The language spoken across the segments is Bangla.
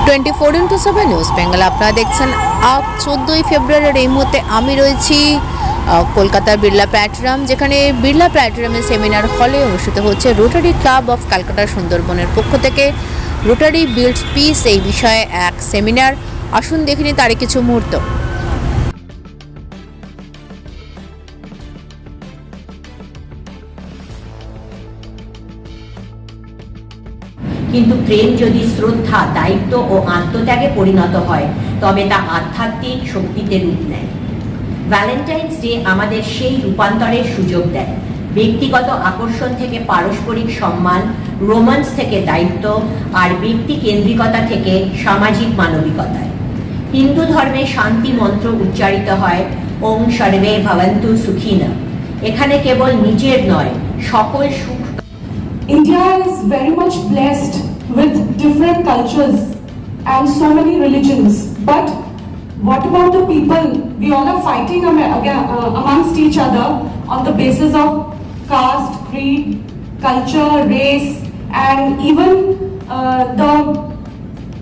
24x7 নিউজ বেঙ্গল আপনারা দেখছেন। 14ই ফেব্রুয়ারির এই মুহূর্তে আমি রয়েছি কলকাতার বিড়লা প্ল্যাটিনাম, যেখানে বিড়লা প্ল্যাটিনামের সেমিনার হলে অনুষ্ঠিত হচ্ছে রোটারি ক্লাব অফ ক্যালকাটা সুন্দরবনের পক্ষ থেকে রোটারি বিল্ড পিস এই বিষয়ে এক সেমিনার। আসুন দেখিনি তারই কিছু মুহূর্ত। কিন্তু প্রেম যদি শ্রদ্ধা, দায়িত্ব ও আত্মত্যাগে পরিণত হয় তবে তা আধ্যাত্মিক শক্তিতে রূপ নেয়। ভ্যালেন্টাইন্স ডে আমাদের সেই রূপান্তরের সুযোগ দেয়। ব্যক্তিগত আকর্ষণ থেকে পারস্পরিক সম্মান, রোমান্স থেকে দায়িত্ব, আর ব্যক্তি কেন্দ্রিকতা থেকে সামাজিক মানবিকতায়। হিন্দু ধর্মে শান্তি মন্ত্র উচ্চারিত হয় ওম সর্বে ভবন্তু সুখিনা। এখানে কেবল নিজের নয়, সকল সুখ। India is very much blessed with different cultures and so many religions. But what about the people? We all are fighting amongst each other on the basis of caste, creed, culture, race, and even the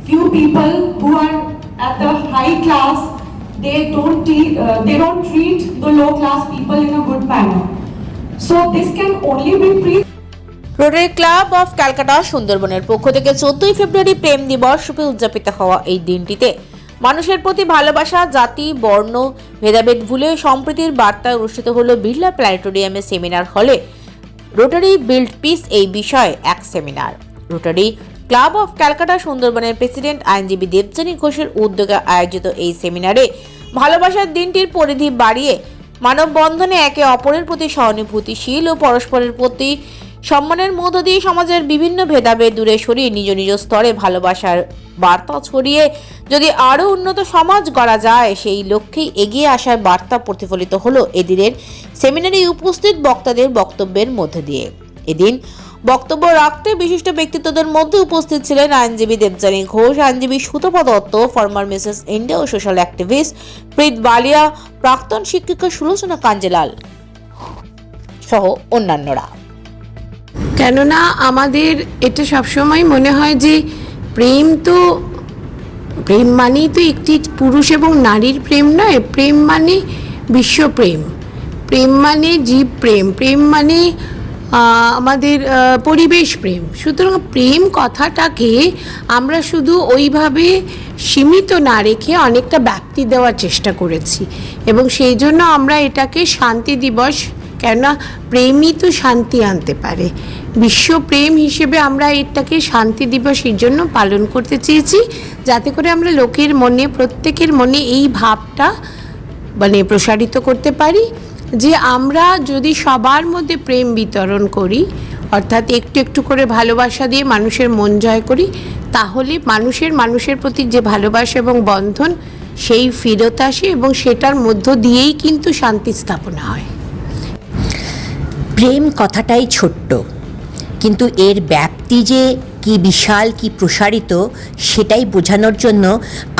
few people who are at the high class, they don't treat the low class people in a good manner. So this can only be preached. Rotary Club of Calcutta সুন্দরবনের পক্ষ থেকে 14ই ফেব্রুয়ারি প্রেম দিবস রূপে উদযাপিত হওয়া এই দিনটিতে মানুষের প্রতি ভালোবাসা, জাতি, বর্ণ ভেদাভেদ ভুলে সম্প্রীতির বার্তায় অনুষ্ঠিত হলো বিড়লা প্ল্যানেটোরিয়ামের সেমিনার হলে রোটারি বিল্ড পিস এই বিষয়ে এক seminar. Rotary Club of Calcutta সুন্দরবনের প্রেসিডেন্ট আইনজীবী দেবযানী ঘোষের উদ্যোগে আয়োজিত এই সেমিনারে ভালোবাসার দিনটির পরিধি বাড়িয়ে মানববন্ধনে একে অপরের প্রতি সহানুভূতিশীল ও পরস্পরের প্রতি সম্মানের মধ্য দিয়ে সমাজের বিভিন্ন ভেদাভেদ দূরে সরিয়ে নিজ নিজ স্তরে ভালোবাসার বার্তা ছড়িয়ে যদি আরও উন্নত সমাজ গড়া যায়, সেই লক্ষ্যেই এগিয়ে আসার বার্তা প্রতিফলিত হলো এদিনের সেমিনারে উপস্থিত বক্তাদের বক্তব্যের মধ্য দিয়ে। এদিন বক্তব্য রাখতে বিশিষ্ট ব্যক্তিত্বদের মধ্যে উপস্থিত ছিলেন আইনজীবী দেবযানী ঘোষ, আইনজীবী Sutapa Dutta, former Mrs India ও সোশ্যাল অ্যাক্টিভিস্ট প্রীত বালিয়া, প্রাক্তন শিক্ষিকা সুলোচনা কাঞ্জেলাল সহ অন্যান্যরা। কেননা আমাদের এটা সবসময় মনে হয় যে প্রেম মানেই তো একটি পুরুষ এবং নারীর প্রেম নয়। প্রেম মানে বিশ্বপ্রেম, প্রেম মানে জীব প্রেম, প্রেম মানে আমাদের পরিবেশ প্রেম। সুতরাং প্রেম কথাটাকে আমরা শুধু ওইভাবে সীমিত না রেখে অনেকটা ব্যাপ্তি দেওয়ার চেষ্টা করেছি এবং সেই জন্য আমরা এটাকে শান্তি দিবস, কেননা প্রেমই তো শান্তি আনতে পারে, বিশ্ব প্রেম হিসেবে আমরা এটাকে শান্তি দিবস এর জন্য পালন করতে চেয়েছি, যাতে করে আমরা লোকের মনে, প্রত্যেকের মনে এই ভাবটা প্রসারিত করতে পারি যে আমরা যদি সবার মধ্যে প্রেম বিতরণ করি, অর্থাৎ একটু একটু করে ভালোবাসা দিয়ে মানুষের মন জয় করি, তাহলে মানুষের প্রতি যে ভালোবাসা এবং বন্ধন সেই ফেরত আসে এবং সেটার মধ্য দিয়েই কিন্তু শান্তি স্থাপনা হয়। প্রেম কথাটাই ছোট্ট, কিন্তু এর ব্যাপ্তি যে কি বিশাল, কি প্রসারিত, সেটাই বোঝানোর জন্য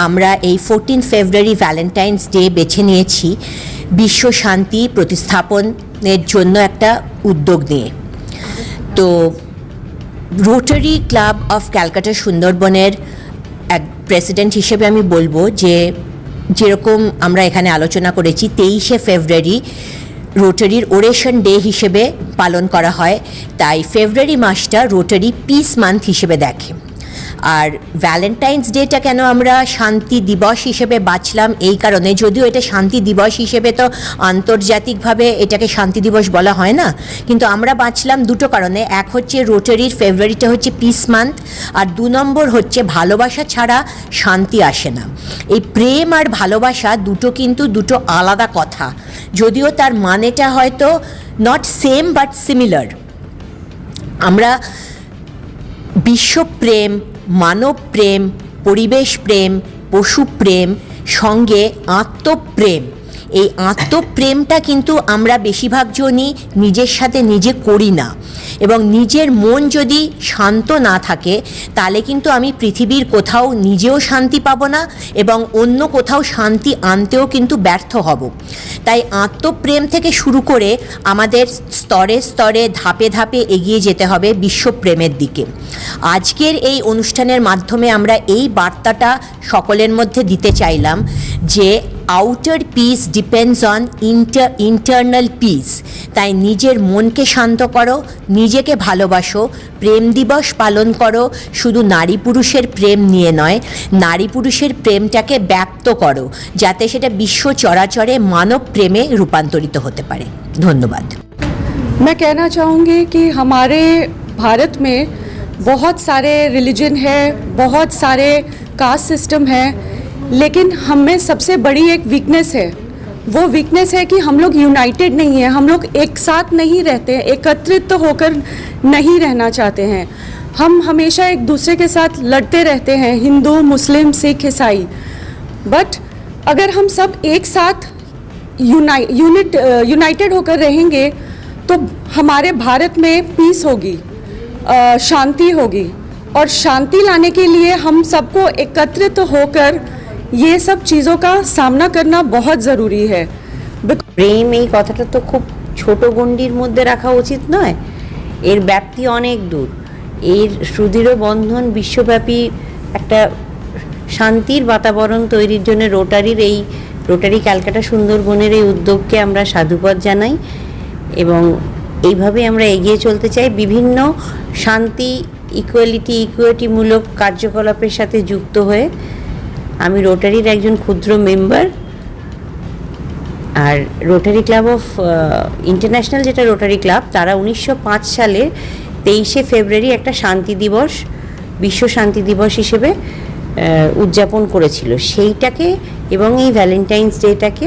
আমরা এই 14 ফেব্রুয়ারি ভ্যালেন্টাইন্স ডে বেছে নিয়েছি বিশ্ব শান্তি প্রতিস্থাপনের জন্য একটা উদ্যোগ নিয়ে। তো রোটারি ক্লাব অফ ক্যালকাটা সুন্দরবনের এক প্রেসিডেন্ট হিসেবে আমি বলবো যে যেরকম আমরা এখানে আলোচনা করেছি 23শে ফেব্রুয়ারি রোটারির ওরেশন ডে হিসেবে পালন করা হয়, তাই ফেব্রুয়ারি মাসটা রোটারি পিস মান্থ হিসেবে দেখে। আর ভ্যালেন্টাইন্স ডেটা কেন আমরা শান্তি দিবস হিসেবে বাছলাম, এই কারণে, যদিও এটা শান্তি দিবস হিসেবে তো আন্তর্জাতিকভাবে এটাকে শান্তি দিবস বলা হয় না, কিন্তু আমরা বাছলাম দুটো কারণে। এক হচ্ছে রোটারির ফেব্রুয়ারিটা হচ্ছে পিস মান্থ, আর 2 নম্বর হচ্ছে ভালোবাসা ছাড়া শান্তি আসে না। এই প্রেম আর ভালোবাসা কিন্তু দুটো আলাদা কথা, যদিও তার মানেটা হয়তো নট সেম বাট সিমিলার। আমরা বিশ্বপ্রেম, মানব প্রেম, পরিবেশ প্রেম, পশু প্রেম, সঙ্গে আত্মপ্রেম, এই আত্মপ্রেমটা কিন্তু আমরা বেশিরভাগ জনই নিজের সাথে নিজে করি না, এবং নিজের মন যদি শান্ত না থাকে তাহলে কিন্তু আমি পৃথিবীর কোথাও নিজেও শান্তি পাবো না এবং অন্য কোথাও শান্তি আনতেও কিন্তু ব্যর্থ হব। তাই আত্মপ্রেম থেকে শুরু করে আমাদের স্তরে স্তরে ধাপে ধাপে এগিয়ে যেতে হবে বিশ্বপ্রেমের দিকে। আজকের এই অনুষ্ঠানের মাধ্যমে আমরা এই বার্তাটা সকলের মধ্যে দিতে চাইলাম যে outer piece depends on internal piece. তাই নিজের মনকে শান্ত করো, নিজেকে ভালোবাসো, প্রেম দিবস পালন করো শুধু নারী পুরুষের প্রেম নিয়ে নয়, নারী পুরুষের প্রেমটাকে ব্যাপ্ত করো যাতে সেটা বিশ্ব চরাচরে মানব প্রেমে রূপান্তরিত হতে পারে। ধন্যবাদ। मैं कहना चाहूँगी कि हमारे भारत में बहुत सारे रिलीजन है, बहुत सारे कास्ट सिस्टम है, लेकिन हम में सबसे बड़ी एक वीकनेस है। वो वीकनेस है कि हम लोग यूनाइटेड नहीं है, हम लोग एक साथ नहीं रहते हैं, एकत्रित होकर नहीं रहना चाहते हैं। हम हमेशा एक दूसरे के साथ लड़ते रहते हैं, हिंदू, मुस्लिम, सिख, ईसाई। बट अगर हम सब एक साथ यूनाइटेड होकर रहेंगे तो हमारे भारत में पीस होगी, शांति होगी, और शांति लाने के लिए हम सबको एकत्रित होकर ये सब चीज़ों का सामना करना बहुत ज़रूरी है। প্রেম এই কথাটা তো খুব ছোট গণ্ডির মধ্যে রাখা উচিত নয়, এর ব্যাপ্তি অনেক দূর। এর সুদৃঢ় বন্ধন বিশ্বব্যাপী একটা শান্তির বাতাবরণ তৈরির জন্য রোটারি ক্যালকাটা সুন্দরবনের এই উদ্যোগকে আমরা সাধুবাদ জানাই এবং এইভাবে আমরা এগিয়ে চলতে চাই বিভিন্ন শান্তি, ইকুইটিমূলক কার্যকলাপের সাথে যুক্ত হয়ে। আমি রোটারির একজন ক্ষুদ্র মেম্বার, আর রোটারি ক্লাব অফ ইন্টারন্যাশনাল যেটা রোটারি ক্লাব, তারা 1905 সালের 23শে ফেব্রুয়ারি একটা শান্তি দিবস, বিশ্ব শান্তি দিবস হিসেবে উদযাপন করেছিল। সেইটাকে এবং এই ভ্যালেন্টাইন্স ডেটাকে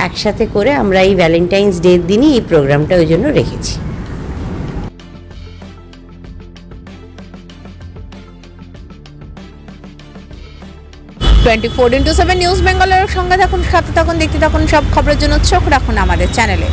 একসাথে করে আমরা এই ভ্যালেন্টাইন্স ডের দিনই এই প্রোগ্রামটা ওই জন্য রেখেছি। 24x7 নিউজ বেঙ্গলের সঙ্গে থাকুন, সাথে থাকুন, দেখতে থাকুন সব খবরের জন্য চোখ রাখুন আমাদের চ্যানেলে।